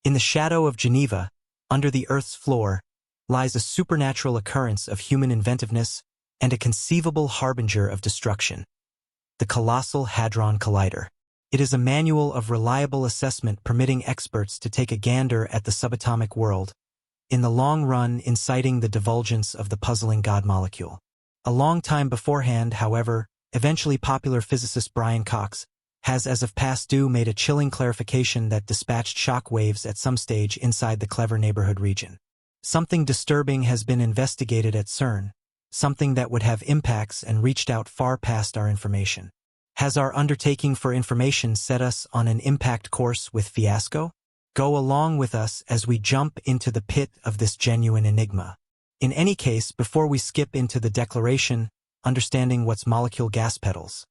In the shadow of Geneva, under the Earth's floor, lies a supernatural occurrence of human inventiveness and a conceivable harbinger of destruction. The colossal Hadron Collider. It is a manual of reliable assessment permitting experts to take a gander at the subatomic world, in the long run inciting the divulgence of the puzzling God molecule. A long time beforehand, however, eventually popular physicist Brian Cox has as of past due made a chilling clarification that dispatched shock waves at some stage inside the clever neighborhood region. Something disturbing has been investigated at CERN, something that would have impacts and reached out far past our information. Has our undertaking for information set us on an impact course with fiasco? Go along with us as we jump into the pit of this genuine enigma. In any case, before we skip into the declaration, understanding what's molecule gas pedals.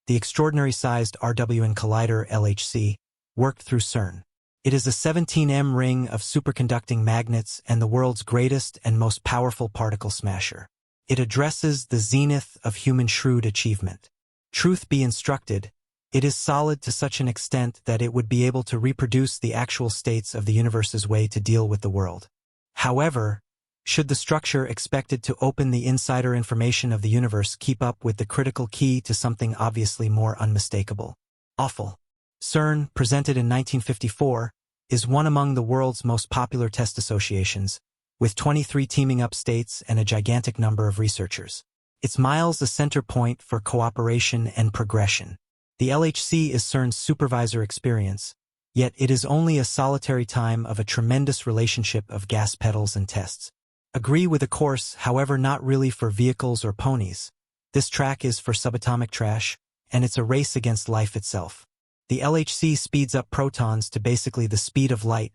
The extraordinary-sized RWN Collider LHC worked through CERN. It is a 17M ring of superconducting magnets and the world's greatest and most powerful particle smasher. It addresses the zenith of human shrewd achievement. Truth be instructed, it is solid to such an extent that it would be able to reproduce the actual states of the universe's way to deal with the world. However, should the structure expected to open the insider information of the universe keep up with the critical key to something obviously more unmistakable? Awful. CERN, presented in 1954, is one among the world's most popular test associations, with 23 teaming up states and a gigantic number of researchers. It's miles the center point for cooperation and progression. The LHC is CERN's supervisor experience, yet it is only a solitary time of a tremendous relationship of gas pedals and tests. Agree with a course, however, not really for vehicles or ponies. This track is for subatomic trash, and it's a race against life itself. The LHC speeds up protons to basically the speed of light,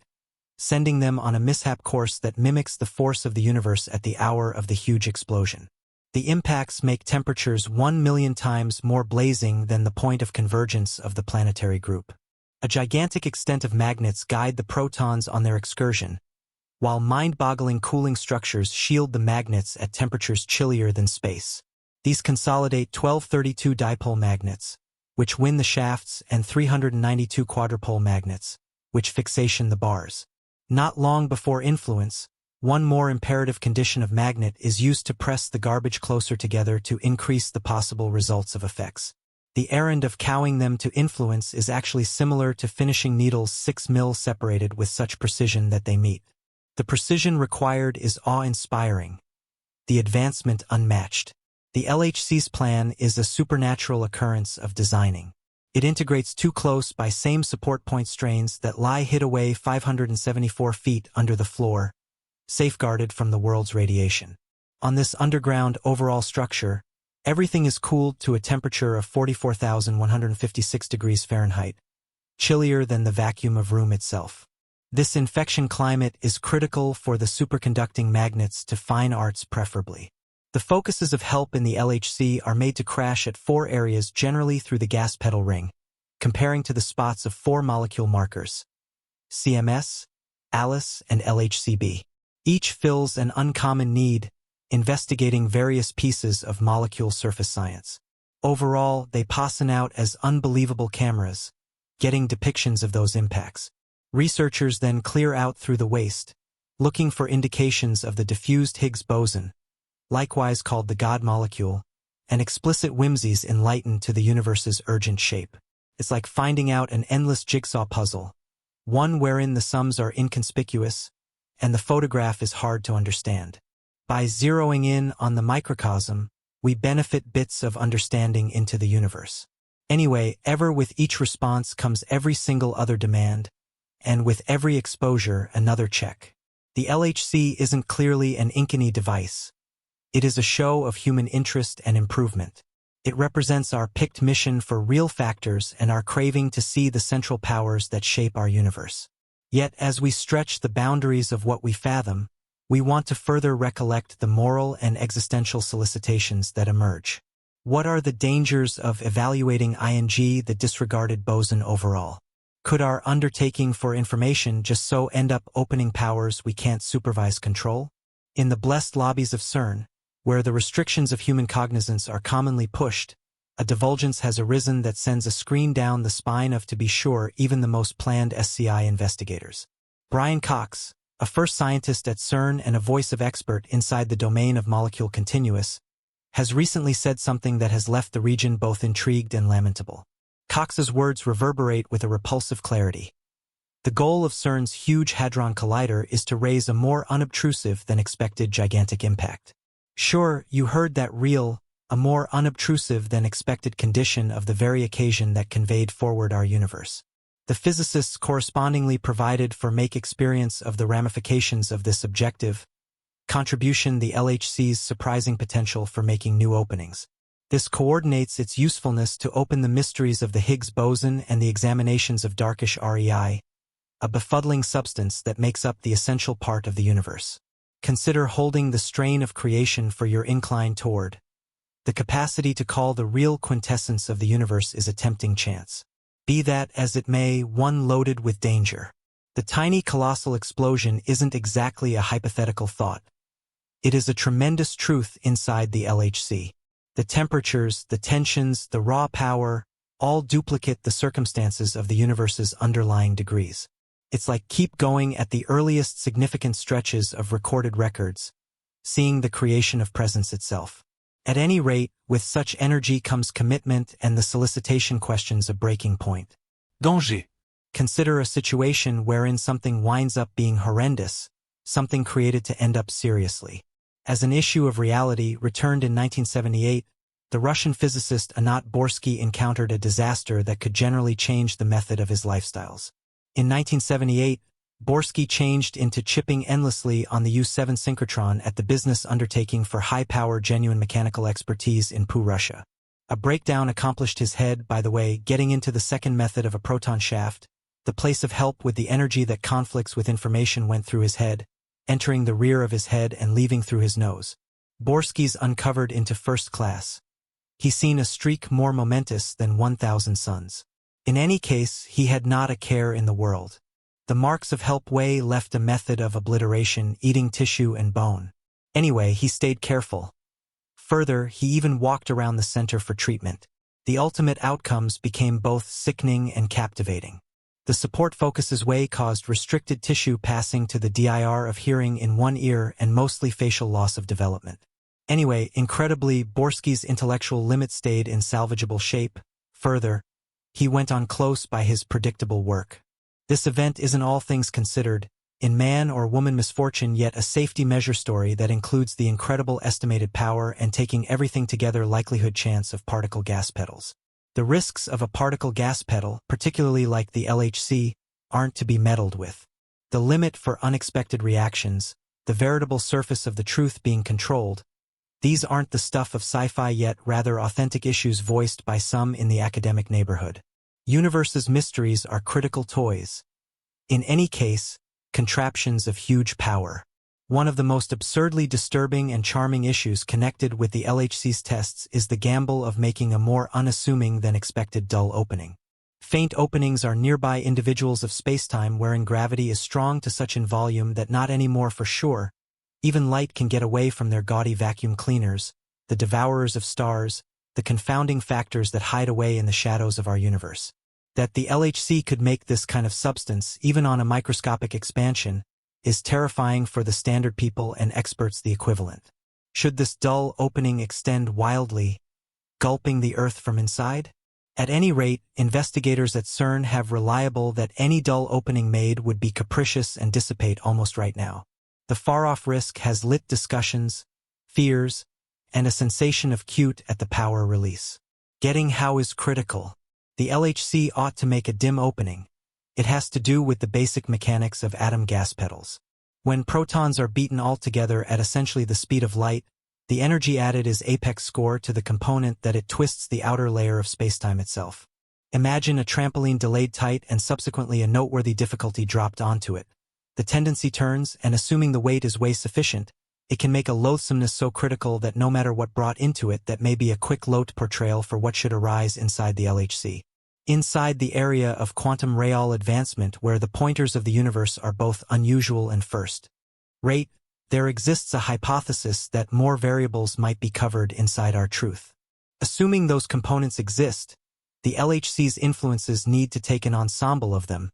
sending them on a mishap course that mimics the force of the universe at the hour of the huge explosion. The impacts make temperatures 1 million times more blazing than the point of convergence of the planetary group. A gigantic extent of magnets guide the protons on their excursion, while mind-boggling cooling structures shield the magnets at temperatures chillier than space. These consolidate 1232 dipole magnets, which win the shafts, and 392 quadrupole magnets, which fixation the bars. Not long before influence, one more imperative condition of magnet is used to press the garbage closer together to increase the possible results of effects. The errand of cowing them to influence is actually similar to finishing needles 6 mil separated with such precision that they meet. The precision required is awe-inspiring, the advancement unmatched. The LHC's plan is a supernatural occurrence of designing. It integrates two close by same support point strains that lie hid away 574 feet under the floor, safeguarded from the world's radiation. On this underground overall structure, everything is cooled to a temperature of 44,156 degrees Fahrenheit, chillier than the vacuum of room itself. This infection climate is critical for the superconducting magnets to fine arts preferably. The focuses of help in the LHC are made to crash at 4 areas generally through the gas pedal ring, comparing to the spots of 4 molecule markers: CMS, ALICE, and LHCb. Each fills an uncommon need, investigating various pieces of molecule surface science. Overall, they passen out as unbelievable cameras, getting depictions of those impacts. Researchers then clear out through the waste, looking for indications of the diffused Higgs boson, likewise called the God molecule, and explicit whimsies enlightened to the universe's urgent shape. It's like finding out an endless jigsaw puzzle, one wherein the sums are inconspicuous, and the photograph is hard to understand. By zeroing in on the microcosm, we benefit bits of understanding into the universe. Anyway, ever with each response comes every single other demand, and with every exposure another check. The LHC isn't clearly an Inkany device. It is a show of human interest and improvement. It represents our picked mission for real factors and our craving to see the central powers that shape our universe. Yet as we stretch the boundaries of what we fathom, we want to further recollect the moral and existential solicitations that emerge. What are the dangers of evaluating the disregarded boson overall? Could our undertaking for information just so end up opening powers we can't supervise control? In the blessed lobbies of CERN, where the restrictions of human cognizance are commonly pushed, a divulgence has arisen that sends a screen down the spine of, to be sure, even the most planned SCI investigators. Brian Cox, a first scientist at CERN and a voice of expert inside the domain of molecule continuous, has recently said something that has left the region both intrigued and lamentable. Cox's words reverberate with a repulsive clarity. The goal of CERN's Huge Hadron Collider is to raise a more unobtrusive than expected gigantic impact. Sure, you heard that real, a more unobtrusive than expected condition of the very occasion that conveyed forward our universe. The physicists correspondingly provided for make experience of the ramifications of this objective contribution, the LHC's surprising potential for making new openings. This coordinates its usefulness to open the mysteries of the Higgs boson and the examinations of darkish REI, a befuddling substance that makes up the essential part of the universe. Consider holding the strain of creation for your incline toward. The capacity to call the real quintessence of the universe is a tempting chance. Be that as it may, one loaded with danger. The tiny colossal explosion isn't exactly a hypothetical thought. It is a tremendous truth inside the LHC. The temperatures, the tensions, the raw power, all duplicate the circumstances of the universe's underlying degrees. It's like keep going at the earliest significant stretches of recorded records, seeing the creation of presence itself. At any rate, with such energy comes commitment and the solicitation questions a breaking point. Danger. Consider a situation wherein something winds up being horrendous, something created to end up seriously. As an issue of reality returned in 1978, the Russian physicist Anat Borsky encountered a disaster that could generally change the method of his lifestyles. In 1978, Borsky changed into chipping endlessly on the U-7 synchrotron at the business undertaking for high-power genuine mechanical expertise in Poo, Russia. A breakdown accomplished his head, by the way, getting into the second method of a proton shaft. The place of help with the energy that conflicts with information went through his head, entering the rear of his head and leaving through his nose. Borsky's uncovered into first class. He's seen a streak more momentous than 1,000 suns. In any case, he had not a care in the world. The marks of help way left a method of obliteration, eating tissue and bone. Anyway, he stayed careful. Further, he even walked around the center for treatment. The ultimate outcomes became both sickening and captivating. The support focuses way caused restricted tissue passing to the DIR of hearing in one ear and mostly facial loss of development. Anyway, incredibly, Borsky's intellectual limit stayed in salvageable shape. Further, he went on close by his predictable work. This event isn't, all things considered, in man or woman misfortune, yet a safety measure story that includes the incredible estimated power and, taking everything together, likelihood chance of particle gas pedals. The risks of a particle gas pedal, particularly like the LHC, aren't to be meddled with. The limit for unexpected reactions, the veritable surface of the truth being controlled, these aren't the stuff of sci-fi yet, rather authentic issues voiced by some in the academic neighborhood. Universe's mysteries are critical toys. In any case, contraptions of huge power. One of the most absurdly disturbing and charming issues connected with the LHC's tests is the gamble of making a more unassuming than expected dull opening. Faint openings are nearby individuals of spacetime wherein gravity is strong to such in volume that not anymore for sure, even light can get away from their gaudy vacuum cleaners, the devourers of stars, the confounding factors that hide away in the shadows of our universe. That the LHC could make this kind of substance, even on a microscopic expansion, is terrifying for the standard people and experts the equivalent. Should this dull opening extend wildly, gulping the Earth from inside? At any rate, investigators at CERN have reliable that any dull opening made would be capricious and dissipate almost right now. The far-off risk has lit discussions, fears, and a sensation of cute at the power release. Getting how is critical. The LHC ought to make a dim opening. It has to do with the basic mechanics of atom gas pedals. When protons are beaten all together at essentially the speed of light, the energy added is apex score to the component that it twists the outer layer of spacetime itself. Imagine a trampoline delayed tight and subsequently a noteworthy difficulty dropped onto it. The tendency turns, and assuming the weight is way sufficient, it can make a loathsomeness so critical that no matter what brought into it, that may be a quick loat portrayal for what should arise inside the LHC. Inside the area of quantum real advancement, where the pointers of the universe are both unusual and first rate, there exists a hypothesis that more variables might be covered inside our truth. Assuming those components exist, the LHC's influences need to take an ensemble of them,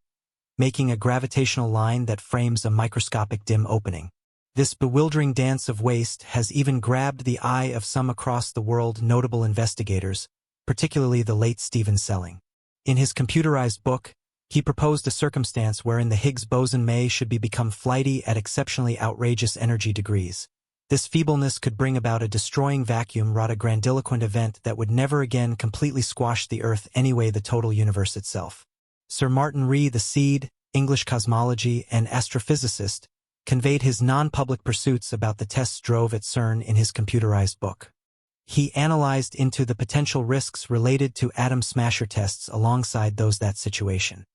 making a gravitational line that frames a microscopic dim opening. This bewildering dance of waste has even grabbed the eye of some across the world notable investigators, particularly the late Stephen Selling. In his computerized book, he proposed a circumstance wherein the Higgs boson may should become flighty at exceptionally outrageous energy degrees. This feebleness could bring about a destroying vacuum wrought a grandiloquent event that would never again completely squash the Earth anyway the total universe itself. Sir Martin Rees, the Seed, English cosmology and astrophysicist, conveyed his non-public pursuits about the tests drove at CERN in his computerized book. He analyzed into the potential risks related to atom smasher tests alongside those that situation.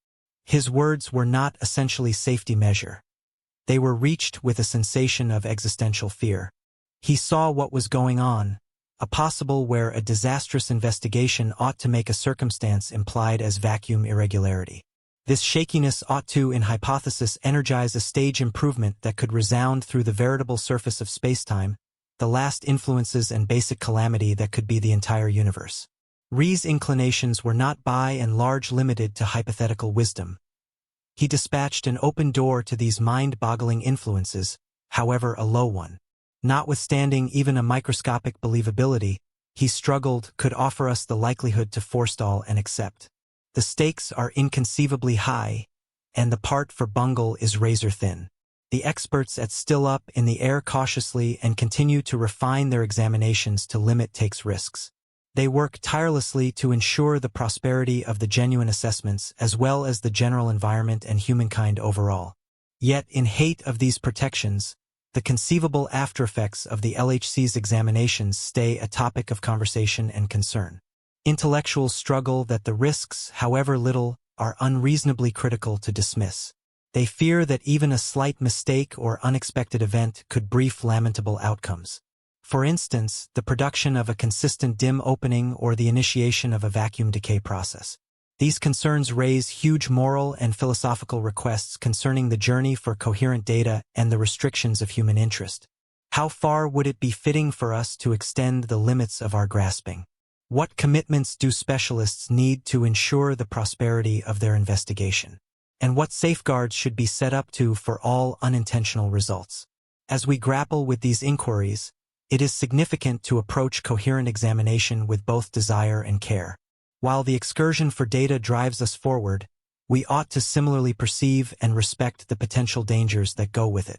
His words were not essentially safety measure. They were reached with a sensation of existential fear. He saw what was going on, a possible where a disastrous investigation ought to make a circumstance implied as vacuum irregularity. This shakiness ought to, in hypothesis, energize a stage improvement that could resound through the veritable surface of spacetime, the last influences and basic calamity that could be the entire universe. Rees' inclinations were not by and large limited to hypothetical wisdom. He dispatched an open door to these mind-boggling influences, however a low one. Notwithstanding even a microscopic believability, he struggled could offer us the likelihood to forestall and accept. The stakes are inconceivably high, and the part for bungle is razor-thin. The experts at Still Up in the Air cautiously and continue to refine their examinations to limit takes risks. They work tirelessly to ensure the prosperity of the genuine assessments as well as the general environment and humankind overall. Yet, in hate of these protections, the conceivable aftereffects of the LHC's examinations stay a topic of conversation and concern. Intellectuals struggle that the risks, however little, are unreasonably critical to dismiss. They fear that even a slight mistake or unexpected event could brief lamentable outcomes. For instance, the production of a consistent dim opening or the initiation of a vacuum decay process. These concerns raise huge moral and philosophical requests concerning the journey for coherent data and the restrictions of human interest. How far would it be fitting for us to extend the limits of our grasping? What commitments do specialists need to ensure the prosperity of their investigation? And what safeguards should be set up for all unintentional results? As we grapple with these inquiries, it is significant to approach coherent examination with both desire and care. While the excursion for data drives us forward, we ought to similarly perceive and respect the potential dangers that go with it.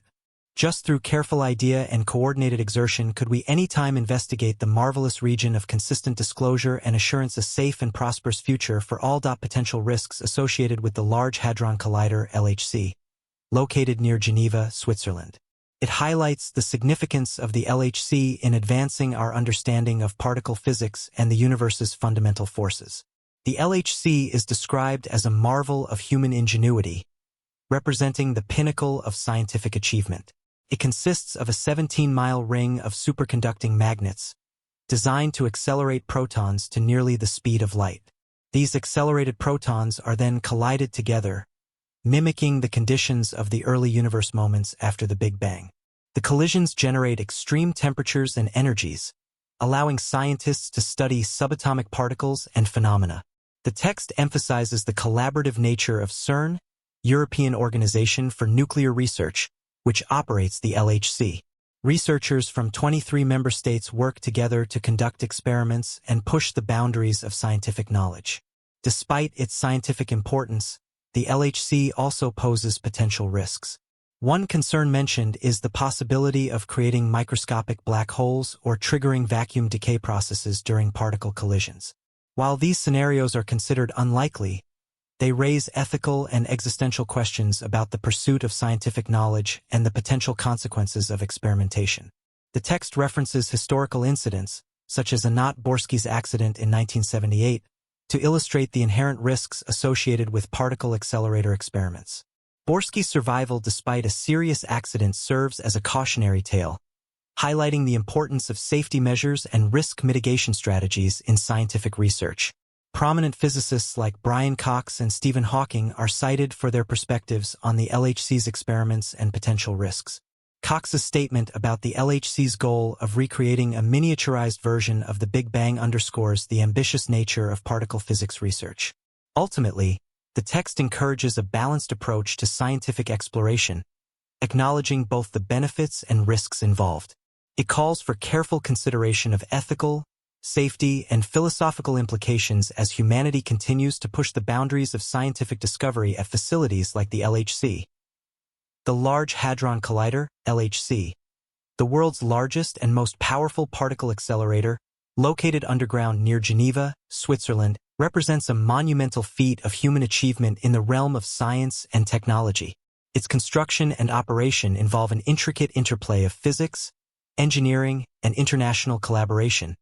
Just through careful idea and coordinated exertion could we any time investigate the marvelous region of consistent disclosure and assurance a safe and prosperous future for all potential risks associated with the Large Hadron Collider LHC, located near Geneva, Switzerland. It highlights the significance of the LHC in advancing our understanding of particle physics and the universe's fundamental forces. The LHC is described as a marvel of human ingenuity, representing the pinnacle of scientific achievement. It consists of a 17-mile ring of superconducting magnets, designed to accelerate protons to nearly the speed of light. These accelerated protons are then collided together, mimicking the conditions of the early universe moments after the Big Bang. The collisions generate extreme temperatures and energies, allowing scientists to study subatomic particles and phenomena. The text emphasizes the collaborative nature of CERN, European Organization for Nuclear Research, which operates the LHC. Researchers from 23 member states work together to conduct experiments and push the boundaries of scientific knowledge. Despite its scientific importance, the LHC also poses potential risks. One concern mentioned is the possibility of creating microscopic black holes or triggering vacuum decay processes during particle collisions. While these scenarios are considered unlikely, they raise ethical and existential questions about the pursuit of scientific knowledge and the potential consequences of experimentation. The text references historical incidents, such as Anat Borsky's accident in 1978, to illustrate the inherent risks associated with particle accelerator experiments. Borsky's survival despite a serious accident serves as a cautionary tale, highlighting the importance of safety measures and risk mitigation strategies in scientific research. Prominent physicists like Brian Cox and Stephen Hawking are cited for their perspectives on the LHC's experiments and potential risks. Cox's statement about the LHC's goal of recreating a miniaturized version of the Big Bang underscores the ambitious nature of particle physics research. Ultimately, The text encourages a balanced approach to scientific exploration, acknowledging both the benefits and risks involved. It calls for careful consideration of ethical, safety, and philosophical implications as humanity continues to push the boundaries of scientific discovery at facilities like the LHC. The Large Hadron Collider, LHC, the world's largest and most powerful particle accelerator, located underground near Geneva, Switzerland, represents a monumental feat of human achievement in the realm of science and technology. Its construction and operation involve an intricate interplay of physics, engineering, and international collaboration,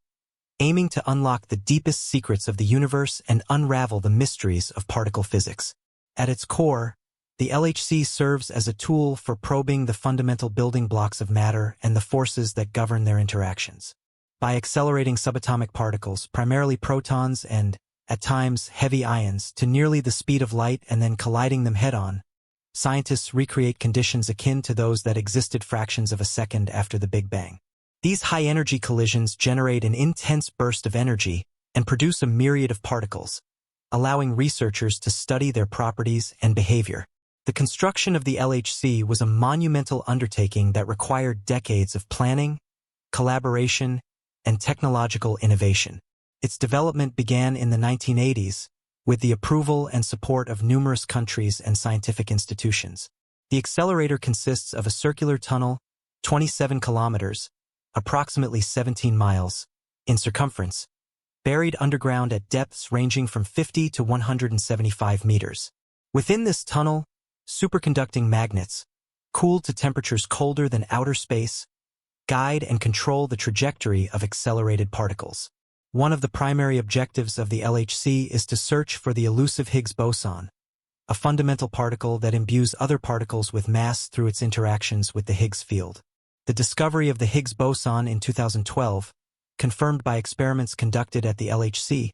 aiming to unlock the deepest secrets of the universe and unravel the mysteries of particle physics. At its core, the LHC serves as a tool for probing the fundamental building blocks of matter and the forces that govern their interactions. By accelerating subatomic particles, primarily protons and, at times, heavy ions, to nearly the speed of light and then colliding them head-on, scientists recreate conditions akin to those that existed fractions of a second after the Big Bang. These high-energy collisions generate an intense burst of energy and produce a myriad of particles, allowing researchers to study their properties and behavior. The construction of the LHC was a monumental undertaking that required decades of planning, collaboration, and technological innovation. Its development began in the 1980s, with the approval and support of numerous countries and scientific institutions. The accelerator consists of a circular tunnel, 27 kilometers, approximately 17 miles, in circumference, buried underground at depths ranging from 50 to 175 meters. Within this tunnel, superconducting magnets, cooled to temperatures colder than outer space, guide and control the trajectory of accelerated particles. One of the primary objectives of the LHC is to search for the elusive Higgs boson, a fundamental particle that imbues other particles with mass through its interactions with the Higgs field. The discovery of the Higgs boson in 2012, confirmed by experiments conducted at the LHC,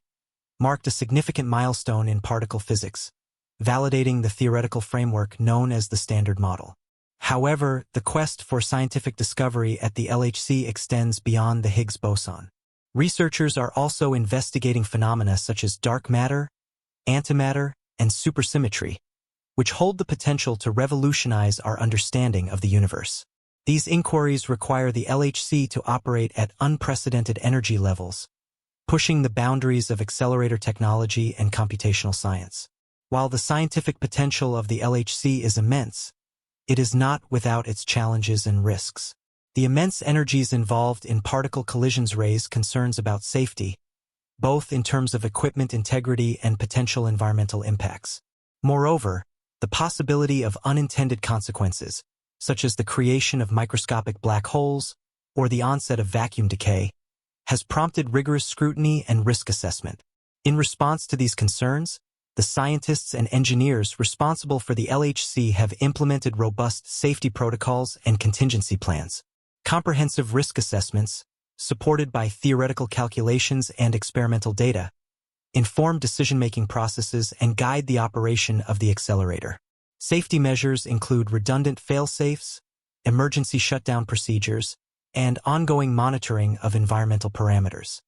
marked a significant milestone in particle physics, validating the theoretical framework known as the Standard Model. However, the quest for scientific discovery at the LHC extends beyond the Higgs boson. Researchers are also investigating phenomena such as dark matter, antimatter, and supersymmetry, which hold the potential to revolutionize our understanding of the universe. These inquiries require the LHC to operate at unprecedented energy levels, pushing the boundaries of accelerator technology and computational science. While the scientific potential of the LHC is immense, it is not without its challenges and risks. The immense energies involved in particle collisions raise concerns about safety, both in terms of equipment integrity and potential environmental impacts. Moreover, the possibility of unintended consequences, such as the creation of microscopic black holes or the onset of vacuum decay, has prompted rigorous scrutiny and risk assessment. In response to these concerns, the scientists and engineers responsible for the LHC have implemented robust safety protocols and contingency plans. Comprehensive risk assessments, supported by theoretical calculations and experimental data, inform decision-making processes and guide the operation of the accelerator. Safety measures include redundant fail-safes, emergency shutdown procedures, and ongoing monitoring of environmental parameters.